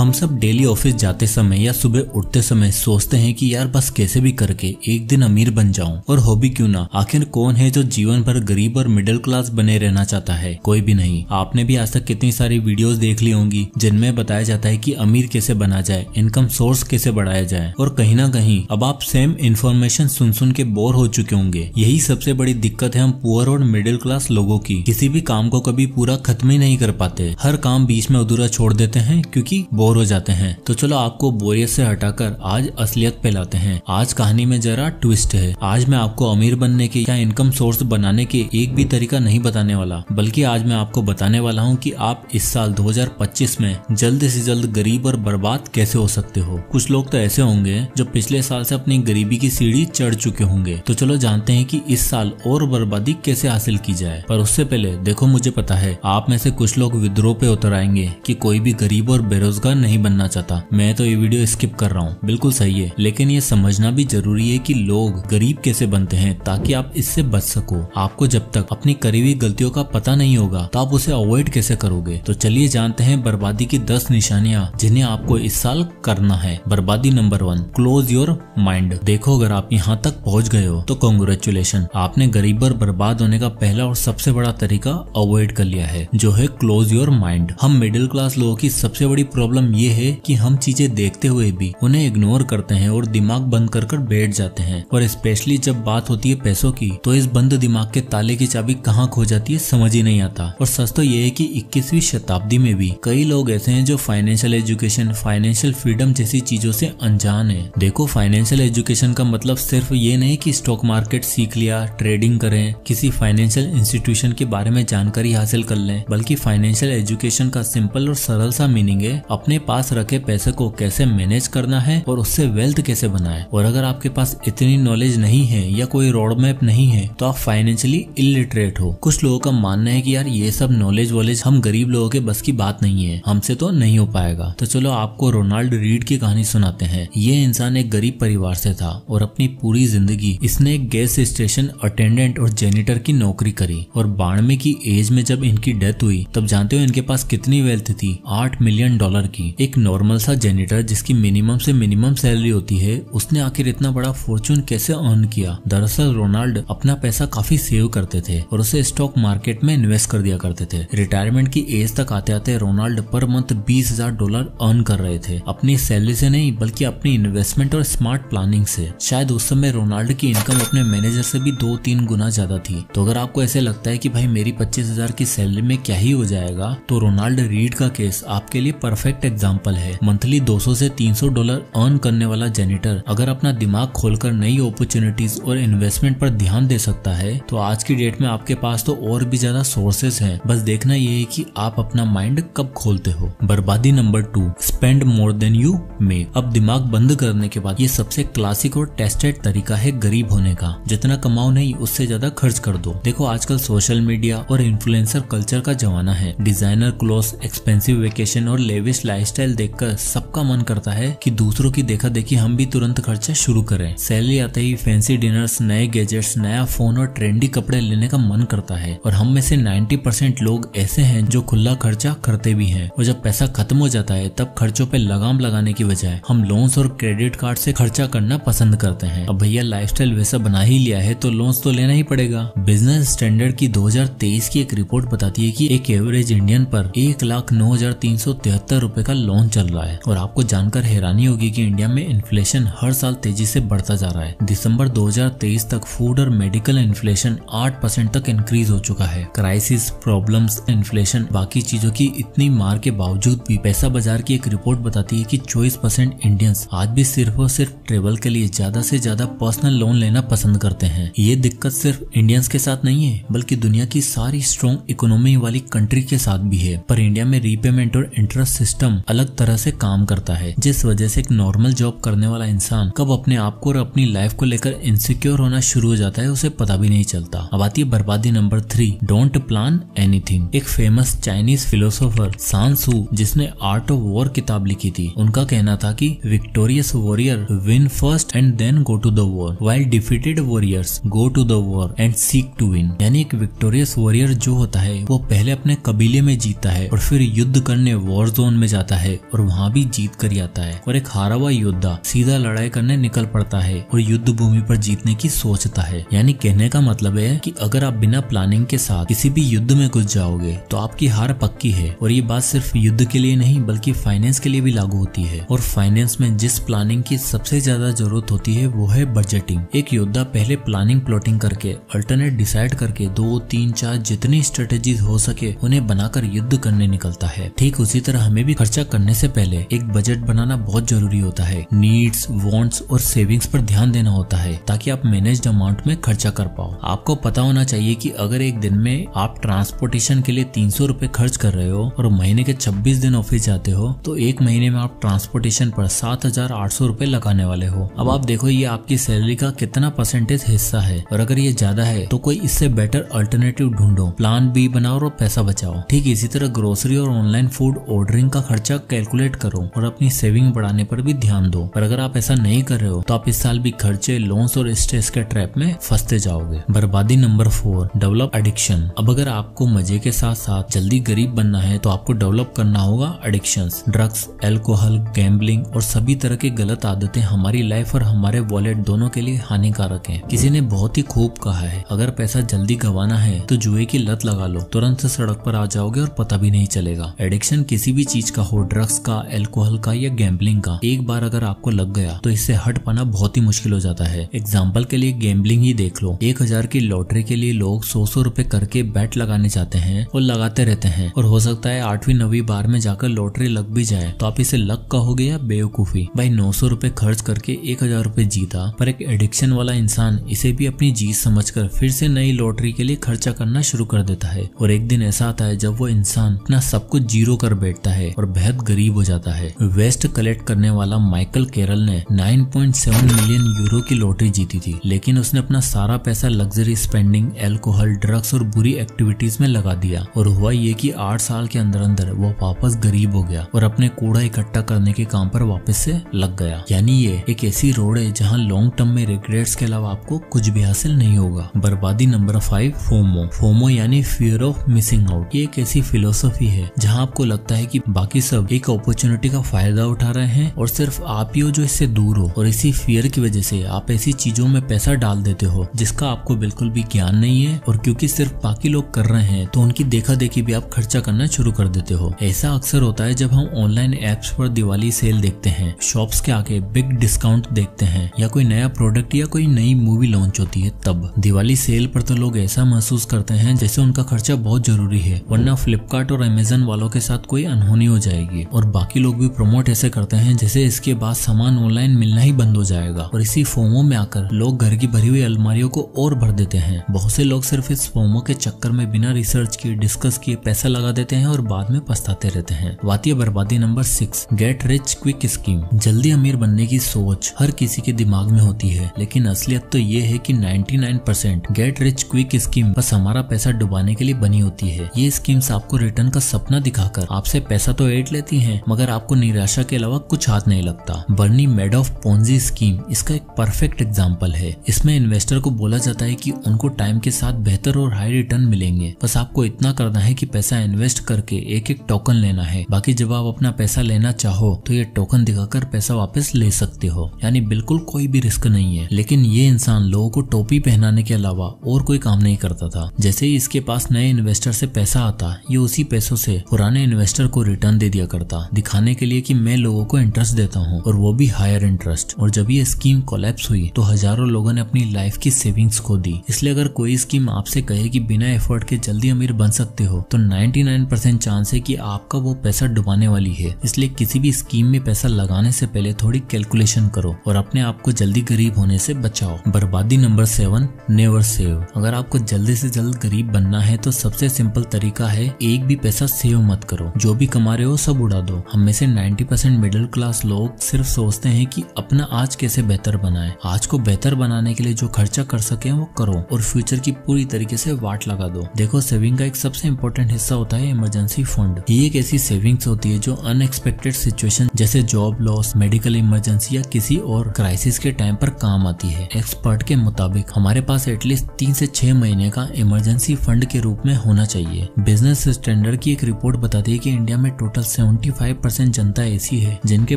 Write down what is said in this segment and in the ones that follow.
हम सब daily office जाते समय या सुबह उठते समय सोचते हैं कि यार बस कैसे भी करके एक दिन अमीर बन जाऊं, और हो भी क्यों ना। आखिर कौन है जो जीवन भर गरीब और मिडिल क्लास बने रहना चाहता है? कोई भी नहीं। आपने भी आज तक कितनी सारी वीडियोस देख ली होंगी जिनमें बताया जाता है कि अमीर कैसे बना जाए, इनकम सोर्स कैसे बढ़ाया जाए, और कहीं ना कहीं अब आप सेम इन्फॉर्मेशन सुन सुन के बोर हो चुके होंगे। यही सबसे बड़ी दिक्कत है हम पुअर और मिडिल क्लास लोगों की। किसी भी काम को कभी पूरा खत्म ही नहीं कर पाते, हर काम बीच में अधूरा छोड़ देते हैं क्योंकि बोर हो जाते हैं। तो चलो आपको बोरियत से हटाकर आज असलियत पे लाते हैं। आज कहानी में जरा ट्विस्ट है। आज मैं आपको अमीर बनने के या इनकम सोर्स बनाने के एक भी तरीका नहीं बताने वाला, बल्कि आज मैं आपको बताने वाला हूँ कि आप इस साल 2025 में जल्द से जल्द गरीब और बर्बाद कैसे हो सकते हो। कुछ लोग तो ऐसे होंगे जो पिछले साल से अपनी गरीबी की सीढ़ी चढ़ चुके होंगे। तो चलो जानते हैं कि इस साल और बर्बादी कैसे हासिल की जाए। पर उससे पहले देखो, मुझे पता है आप में से कुछ लोग विद्रोह पे उतर आएंगे कि कोई भी गरीब और बेरोजगार नहीं बनना चाहता। मैं तो ये वीडियो स्किप कर रहा हूँ, बिल्कुल सही है, लेकिन ये समझना भी जरूरी है कि लोग गरीब कैसे बनते हैं ताकि आप इससे बच सको। आपको जब तक अपनी करी हुई गलतियों का पता नहीं होगा तो आप उसे अवॉइड कैसे करोगे। तो चलिए जानते हैं बर्बादी की 10 निशानियां जिन्हें आपको इस साल करना है। बर्बादी नंबर 1, क्लोज योर माइंड। देखो, अगर आप यहाँ तक पहुँच गए हो तो कांग्रेचुलेशन, आपने गरीब और बर्बाद होने का पहला और सबसे बड़ा तरीका अवॉइड कर लिया है, जो है क्लोज योर माइंड। हम मिडिल क्लास लोगों की सबसे बड़ी प्रॉब्लम ये है कि हम चीजें देखते हुए भी उन्हें इग्नोर करते हैं और दिमाग बंद कर बैठ जाते हैं। और स्पेशली जब बात होती है पैसों की, तो इस बंद दिमाग के ताले की चाबी कहाँ खो जाती है समझ ही नहीं आता। और सच तो ये है कि 21वीं शताब्दी में भी कई लोग ऐसे हैं जो फाइनेंशियल एजुकेशन, फाइनेंशियल फ्रीडम जैसी चीजों से अनजान है। देखो, फाइनेंशियल एजुकेशन का मतलब सिर्फ ये नहीं कि स्टॉक मार्केट सीख लिया, ट्रेडिंग करें, किसी फाइनेंशियल इंस्टीट्यूशन के बारे में जानकारी हासिल कर लें, बल्कि फाइनेंशियल एजुकेशन का सिंपल और सरल सा मीनिंग है अपने पास रखे पैसे को कैसे मैनेज करना है और उससे वेल्थ कैसे बनाए। और अगर आपके पास इतनी नॉलेज नहीं है या कोई रोड मैप नहीं है तो आप फाइनेंशियली इलिटरेट हो। कुछ लोगों का मानना है कि यार ये सब नॉलेज वॉलेज हम गरीब लोगों के बस की बात नहीं है, हमसे तो नहीं हो पाएगा। तो चलो आपको रोनाल्ड रीड की कहानी सुनाते हैं। ये इंसान एक गरीब परिवार से था और अपनी पूरी जिंदगी इसने एक गैस स्टेशन अटेंडेंट और जेनिटर की नौकरी करी। और 92 की एज में जब इनकी डेथ हुई तब जानते हो इनके पास कितनी वेल्थ थी? $8 मिलियन की। एक नॉर्मल सा जेनिटर जिसकी मिनिमम से मिनिमम सैलरी होती है, उसने आखिर इतना बड़ा फॉर्चून कैसे अर्न किया? दरअसल रोनाल्ड अपना पैसा काफी सेव करते थे और उसे स्टॉक मार्केट में इन्वेस्ट कर दिया करते थे। रिटायरमेंट की एज तक आते आते रोनाल्ड पर मंथ $20,000 अर्न कर रहे थे, अपनी सैलरी से नहीं बल्कि अपनी इन्वेस्टमेंट और स्मार्ट प्लानिंग से। शायद उस समय रोनाल्ड की इनकम अपने मैनेजर से भी 2-3 गुना ज्यादा थी। तो अगर आपको ऐसे लगता है कि भाई मेरी 25,000 की सैलरी में क्या ही हो जाएगा, तो रोनाल्ड रीड का केस आपके लिए परफेक्ट एग्जाम्पल है। मंथली $200 से $300 अर्न करने वाला जेनिटर अगर अपना दिमाग खोलकर नई अपॉर्चुनिटीज और इन्वेस्टमेंट पर ध्यान दे सकता है तो आज की डेट में आपके पास तो और भी ज्यादा सोर्सेस हैं। बस देखना ये है कि आप अपना माइंड कब खोलते हो। बर्बादी number 2, spend more than you make. अब दिमाग बंद करने के बाद ये सबसे क्लासिक और टेस्टेड तरीका है गरीब होने का। जितना कमाओ नहीं उससे ज्यादा खर्च कर दो। देखो, आजकल सोशल मीडिया और इन्फ्लुएंसर कल्चर का जमाना है। डिजाइनर क्लोथ्स, एक्सपेंसिव वेकेशन और लेविश लाइफस्टाइल देखकर सबका मन करता है कि दूसरों की देखा देखी हम भी तुरंत खर्चा शुरू करें। सैलरी आते ही फैंसी डिनर्स, नए गैजेट्स, नया फोन और ट्रेंडी कपड़े लेने का मन करता है। और हम में से 90% लोग ऐसे हैं जो खुला खर्चा करते भी हैं, और जब पैसा खत्म हो जाता है तब खर्चों पे लगाम लगाने की बजाय हम लोन्स और क्रेडिट कार्ड से खर्चा करना पसंद करते हैं। अब भैया लाइफस्टाइल वैसा बना ही लिया है तो लोन्स तो लेना ही पड़ेगा। बिजनेस स्टैंडर्ड की 2023 की एक रिपोर्ट बताती है कि एक एवरेज इंडियन पर 1,09,373 रुपए का लोन चल रहा है। और आपको जानकर हैरानी होगी कि इंडिया में इन्फ्लेशन हर साल तेजी से बढ़ता जा रहा है। दिसंबर 2023 तक फूड और मेडिकल इन्फ्लेशन 8% तक इंक्रीज हो चुका है। क्राइसिस, प्रॉब्लम्स, इन्फ्लेशन, बाकी चीजों की इतनी मार के बावजूद भी पैसा बाजार की एक रिपोर्ट बताती है कि 24% इंडियंस आज भी सिर्फ और सिर्फ ट्रेवल के लिए ज्यादा से ज्यादा पर्सनल लोन लेना पसंद करते हैं। ये दिक्कत सिर्फ इंडियंस के साथ नहीं है बल्कि दुनिया की सारी स्ट्रॉन्ग इकोनॉमी वाली कंट्री के साथ भी है। पर इंडिया में रीपेमेंट और इंटरेस्ट सिस्टम अलग तरह से काम करता है, जिस वजह से एक नॉर्मल जॉब करने वाला इंसान कब अपने आप को और अपनी लाइफ को लेकर इनसिक्योर होना शुरू हो जाता है उसे पता भी नहीं चलता। अब आती है बर्बादी नंबर 3, डोंट प्लान एनीथिंग। एक फेमस चाइनीज फिलोसोफर सान सू, जिसने आर्ट ऑफ वॉर किताब किताब लिखी थी। उनका कहना था कि victorious warrior win first and then go to the war, while defeated warriors go to the war and seek to win. यानी एक विक्टोरियस वॉरियर जो होता है वो पहले अपने कबीले में जीतता है और फिर युद्ध करने वॉर जोन में जाता है और वहाँ भी जीत कर आता है, और एक हारा हुआ योद्धा सीधा लड़ाई करने निकल पड़ता है और युद्ध भूमि पर जीतने की सोचता है। यानी कहने का मतलब है कि अगर आप बिना प्लानिंग के साथ किसी भी युद्ध में घुस जाओगे तो आपकी हार पक्की है। और ये बात सिर्फ युद्ध के लिए नहीं बल्कि फाइनेंस के लिए भी लागू होती है। और फाइनेंस में जिस प्लानिंग की सबसे ज्यादा जरूरत होती है वो है बजटिंग। एक योद्धा पहले प्लानिंग प्लॉटिंग करके अल्टरनेट डिसाइड करके 2, 3, 4 जितनी स्ट्रेटेजीज हो सके उन्हें बनाकर युद्ध करने निकलता है। ठीक उसी तरह हमें भी खर्चा करने से पहले एक बजट बनाना बहुत जरूरी होता है। नीड्स, वांट्स और सेविंग्स पर ध्यान देना होता है ताकि आप मैनेज्ड अमाउंट में खर्चा कर पाओ। आपको पता होना चाहिए कि अगर एक दिन में आप ट्रांसपोर्टेशन के लिए 300 रुपए खर्च कर रहे हो और महीने के 26 दिन ऑफिस जाते हो तो एक महीने में आप ट्रांसपोर्टेशन पर 7,800 रुपए लगाने वाले हो। अब आप देखो ये आपकी सैलरी का कितना परसेंटेज हिस्सा है, और अगर ये ज्यादा है तो कोई इससे बेटर अल्टरनेटिव ढूंढो, प्लान बी बनाओ और पैसा बचाओ। ठीक इसी तरह ग्रोसरी और ऑनलाइन फूड ऑर्डरिंग का खर्चा कैलकुलेट करो और अपनी सेविंग बढ़ाने पर भी ध्यान दो। पर अगर आप ऐसा नहीं कर रहे हो तो आप इस साल भी खर्चे, लोन्स और स्ट्रेस के ट्रैप में फंसते जाओगे। बर्बादी नंबर 4, डेवलप एडिक्शन। अब अगर आपको मजे के साथ साथ जल्दी गरीब बनना है तो आपको डेवलप करना होगा एडिक्शंस। ड्रग्स, अल्कोहल, गैम्बलिंग और सभी तरह की गलत आदतें हमारी लाइफ और हमारे वॉलेट दोनों के लिए हानिकारक हैं। किसी ने बहुत ही खूब कहा है, अगर पैसा जल्दी गंवाना है तो जुए की लत लगा लो, तुरंत से सड़क पर आ जाओगे और पता भी नहीं चलेगा। एडिक्शन किसी भी चीज का हो, ड्रग्स का, अल्कोहल का या गैम्बलिंग का, एक बार अगर आपको लग गया तो इससे हट पाना बहुत ही मुश्किल हो जाता है। एग्जाम्पल के लिए गैम्बलिंग ही देख लो। 1000 की लॉटरी के लिए लोग 100 रुपए करके बैट लगाने चाहते हैं और लगाते रहते हैं, और हो सकता है 8वीं 9वीं बार में जाकर लॉटरी लग भी जाए तो आप इसे लक कहोगे या बेवकूफी। भाई 900 रुपए खर्च करके 1000 रुपए जीता, पर एक एडिक्शन वाला इंसान इसे भी अपनी जीत समझकर फिर से नई लॉटरी के लिए खर्चा करना शुरू कर देता है। और एक दिन ऐसा आता है जब वो इंसान अपना सब कुछ जीरो कर बैठता है और बेहद गरीब हो जाता है। वेस्ट कलेक्ट करने वाला माइकल कैरल ने 9.7 मिलियन यूरो की लॉटरी जीती थी, लेकिन उसने अपना सारा पैसा लग्जरी स्पेंडिंग, अल्कोहल, ड्रग्स और बुरी एक्टिविटीज में लगा दिया। और हुआ ये कि 8 साल के अंदर अंदर वो वापस गरीब हो गया और अपने कूड़ा इकट्ठा करने के काम पर वापस से लग गया। यानी ये एक ऐसी रोड है जहाँ लॉन्ग टर्म में रिग्रेट्स के अलावा आपको कुछ भी हासिल नहीं होगा। बर्बादी नंबर 5, फोमो। फोमो यानी फियर ऑफ मिसिंग आउट। ये एक ऐसी फिलोसफी है जहाँ आपको लगता है कि बाकी सब एक अपॉर्चुनिटी का फायदा उठा रहे हैं और सिर्फ आप ही हो जो इससे दूर हो, और इसी फियर की वजह से आप ऐसी चीजों में पैसा डाल देते हो जिसका आपको बिल्कुल भी ज्ञान नहीं है, और क्योंकि सिर्फ बाकी लोग कर रहे हैं तो उनकी देखा देखी भी आप खर्चा करना शुरू कर देते हो। ऐसा अक्सर होता है जब हम ऑनलाइन एप्स पर दिवाली सेल देखते हैं, शॉप्स के आगे बिग डिस्काउंट देखते हैं, या कोई नया प्रोडक्ट या कोई नई मूवी लॉन्च होती है। तब दिवाली सेल पर तो लोग ऐसा महसूस करते हैं जैसे उनका खर्चा बहुत जरूरी है, वरना फ्लिपकार्ट और अमेजन वालों के साथ कोई अनहोनी हो जाएगी। और बाकी लोग भी प्रमोट ऐसे करते हैं जैसे इसके बाद सामान ऑनलाइन मिलना ही बंद हो जाएगा, और इसी फोमो में आकर लोग घर की भरी हुई अलमारियों को और भर देते हैं। बहुत से लोग सिर्फ इस फोमो के चक्कर में बिना रिसर्च किए, डिस्कस किए पैसा लगा देते हैं और बाद में पछताते रहते हैं। वाती बर्बादी number 6, get rich quick scheme. जल्दी अमीर बनने की सोच हर किसी के दिमाग में होती है, लेकिन असलियत तो ये है कि 99% गेट रिच क्विक स्कीम बस हमारा पैसा डुबाने के लिए बनी होती है। ये स्कीम्स आपको रिटर्न का सपना दिखाकर आपसे पैसा तो ऐंठ लेती हैं, मगर आपको निराशा के अलावा कुछ हाथ नहीं लगता। बर्नी मैडॉफ पोंजी स्कीम इसका एक परफेक्ट एग्जाम्पल है। इसमें इन्वेस्टर को बोला जाता है कि उनको टाइम के साथ बेहतर और हाई रिटर्न मिलेंगे, बस आपको इतना करना है कि पैसा इन्वेस्ट करके एक एक टोकन लेना है। बाकी जब आप अपना पैसा लेना चाहो तो ये टोकन दिखाकर पैसा वापस ले सकते हो, यानी बिल्कुल कोई भी रिस्क नहीं है। लेकिन ये इंसान लोगों को टोपी पहनाने के अलावा और कोई काम नहीं करता था। जैसे ही इसके पास नए इन्वेस्टर से पैसा आता, ये उसी पैसों से पुराने इन्वेस्टर को रिटर्न दे दिया करता, दिखाने के लिए कि मैं लोगों को इंटरेस्ट देता हूँ, और वो भी हायर इंटरेस्ट। और जब ये स्कीम कोलैप्स हुई तो हजारों लोगों ने अपनी लाइफ की सेविंग्स खो दी। इसलिए अगर कोई स्कीम आपसे कहे कि बिना एफर्ट के जल्दी अमीर बन सकते हो तो 99% चांस है कि आपका वो पैसा डुबाने वाली है। इसलिए किसी भी स्कीम में पैसा लगाने से पहले थोड़ी कैलकुलेशन करो और अपने आप को जल्दी गरीब होने से बचाओ। बर्बादी नंबर 7, नेवर सेव। अगर आपको जल्दी से जल्द गरीब बनना है तो सबसे सिंपल तरीका है, एक भी पैसा सेव मत करो। जो भी कमा रहे हो सब उड़ा दो। हम में से 90% मिडिल क्लास लोग सिर्फ सोचते हैं कि अपना आज कैसे बेहतर बनाए। आज को बेहतर बनाने के लिए जो खर्चा कर सके वो करो और फ्यूचर की पूरी तरीके से वाट लगा दो। देखो, सेविंग का एक सबसे इम्पोर्टेंट हिस्सा होता है इमरजेंसी फंड। ये एक ऐसी सेविंग्स होती है जो अनएक्सपेक्टेड सिचुएशन जैसे जॉब लॉस, मेडिकल इमरजेंसी या किसी और क्राइसिस के टाइम पर काम आती है। एक्सपर्ट के मुताबिक हमारे पास एटलीस्ट 3 से 6 महीने का इमरजेंसी फंड के रूप में होना चाहिए। बिजनेस स्टैंडर्ड की एक रिपोर्ट बताती है कि इंडिया में टोटल 75% जनता ऐसी है जिनके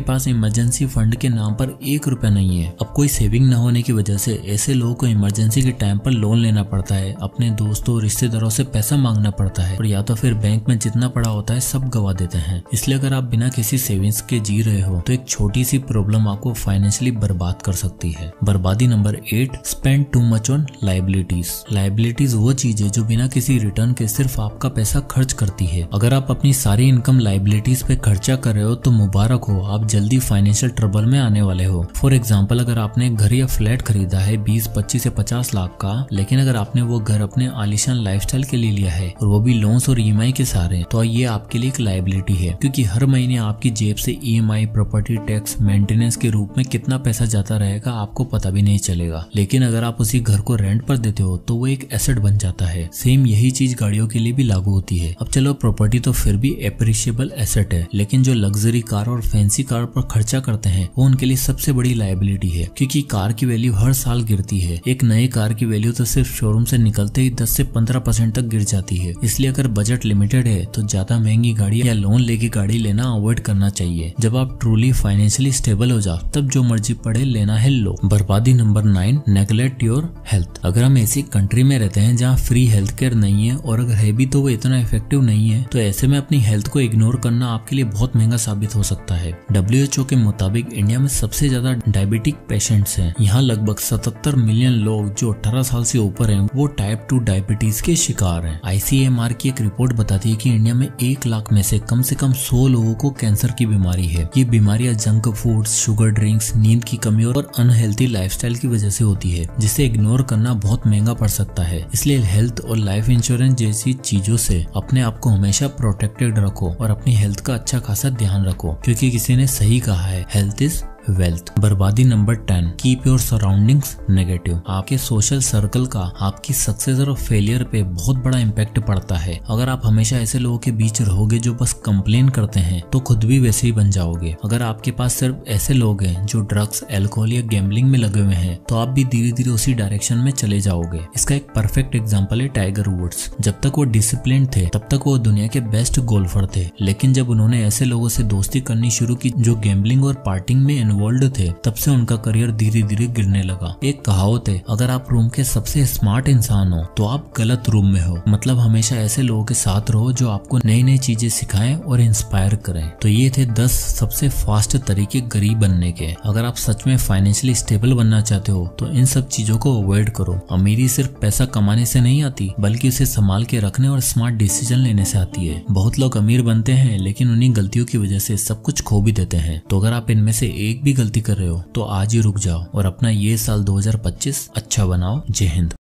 पास इमरजेंसी फंड के नाम पर 1 रुपया नहीं है। अब कोई सेविंग न होने की वजह से ऐसे लोगों को इमरजेंसी के टाइम पर लोन लेना पड़ता है, अपने दोस्तों रिश्तेदारों से पैसा मांगना पड़ता है और या तो फिर बैंक में जितना पड़ा होता है सब गवा देते हैं। इसलिए अगर आप बिना किसी सेविंग्स के जी रहे हो तो एक छोटी सी प्रॉब्लम आपको फाइनेंशियली बर्बाद कर सकती है। बर्बादी number 8, spend too much on liabilities. Liabilities वो चीज है जो बिना किसी रिटर्न के सिर्फ आपका पैसा खर्च करती है। अगर आप अपनी सारी इनकम लायबिलिटीज पे खर्चा कर रहे हो तो मुबारक हो, आप जल्दी फाइनेंशियल ट्रबल में आने वाले हो। फॉर एग्जाम्पल, अगर आपने घर या फ्लैट खरीदा है 20, 25 से 50 लाख का, लेकिन अगर आपने वो घर अपने आलीशान लाइफस्टाइल के लिए लिया है और वो भी लोन्स और ईएमआई के सहारे, तो ये आपके लिए एक लायबिलिटी है, क्योंकि हर महीने आपकी जेब से ईएमआई, प्रॉपर्टी टैक्स, मेंटेनेंस के रूप में कितना पैसा जाता रहेगा आपको पता भी नहीं चलेगा। लेकिन अगर आप उसी घर को रेंट पर देते हो तो वो एक एसेट बन जाता है। सेम यही चीज गाड़ियों के लिए भी लागू होती है। अब चलो, प्रॉपर्टी तो फिर भी एप्रिशिएबल एसेट है, लेकिन जो लग्जरी कार और फैंसी कार पर खर्चा करते हैं वो उनके लिए सबसे बड़ी लायबिलिटी है, क्योंकि कार की वैल्यू हर साल गिरती है। एक नई कार की वैल्यू तो सिर्फ शोरूम से निकलते ही 10 से 15% तक गिर जाती है। इसलिए अगर बजट लिमिटेड है तो ज्यादा महंगी गाड़ी या लोन लेके गाड़ी लेना अवॉइड करना चाहिए। जब आप ट्रूली फाइनेंशियली स्टेबल हो जाओ तब जो मर्जी पड़े लेना है लो। बर्बादी नंबर 9, नेग्लेक्ट योर हेल्थ। अगर हम ऐसी कंट्री में रहते हैं जहाँ फ्री हेल्थ केयर नहीं है और अगर है भी तो वो इतना इफेक्टिव नहीं है, तो ऐसे में अपनी हेल्थ को इग्नोर करना आपके लिए बहुत महंगा साबित हो सकता है। WHO के मुताबिक इंडिया में सबसे ज्यादा डायबिटिक पेशेंट्स हैं। यहाँ लगभग 77 मिलियन लोग जो 18 साल से ऊपर हैं वो टाइप 2 डायबिटीज के शिकार हैं। ICMR की एक रिपोर्ट बताती है कि इंडिया में 1 लाख में से कम 100 लोगों को कैंसर की बीमारी है। ये बीमारियां जंक फूड्स, शुगर ड्रिंक्स, नींद की कमी और अनहेल्थी लाइफस्टाइल की वजह से होती है, जिसे इग्नोर करना बहुत महंगा पड़ सकता है। इसलिए हेल्थ और लाइफ इंश्योरेंस जैसी चीजों से अपने आप को हमेशा प्रोटेक्टेड रखो और अपनी हेल्थ का अच्छा खासा ध्यान रखो, क्योंकि किसी ने सही कहा है, हेल्थ इज वेल्थ। बर्बादी number 10, keep your surroundings negative. आपके सोशल सर्कल का आपकी सक्सेस और फेलियर पे बहुत बड़ा इम्पैक्ट पड़ता है। अगर आप हमेशा ऐसे लोगों के बीच रहोगे जो बस कंप्लेन करते हैं तो खुद भी वैसे ही बन जाओगे। अगर आपके पास सिर्फ ऐसे लोग हैं जो ड्रग्स, अल्कोहल या गैम्बलिंग में लगे हुए हैं तो आप भी धीरे धीरे उसी डायरेक्शन में चले जाओगे। इसका एक परफेक्ट एग्जाम्पल है टाइगर वुड्स। जब तक वो डिसिप्लिन थे तब तक वो दुनिया के बेस्ट गोल्फर थे, लेकिन जब उन्होंने ऐसे लोगों से दोस्ती करनी शुरू की जो गैम्बलिंग और पार्टिंग में इन्वॉल्व थे, तब से उनका करियर धीरे धीरे गिरने लगा। एक कहावत है, अगर आप रूम के सबसे स्मार्ट इंसान हो तो आप गलत रूम में हो। मतलब हमेशा ऐसे लोगों के साथ रहो जो आपको नई नई चीजें सिखाएं और इंस्पायर करें। तो ये थे 10 सबसे फास्ट तरीके गरीब बनने के। अगर आप सच में फाइनेंशियली स्टेबल बनना चाहते हो तो इन सब चीजों को अवॉइड करो। अमीरी सिर्फ पैसा कमाने से नहीं आती, बल्कि उसे संभाल के रखने और स्मार्ट डिसीजन लेने से आती है। बहुत लोग अमीर बनते हैं लेकिन उन्हीं गलतियों की वजह से सब कुछ खो भी देते हैं। तो अगर आप इनमें से एक भी गलती कर रहे हो तो आज ही रुक जाओ और अपना ये साल 2025 अच्छा बनाओ। जय हिंद।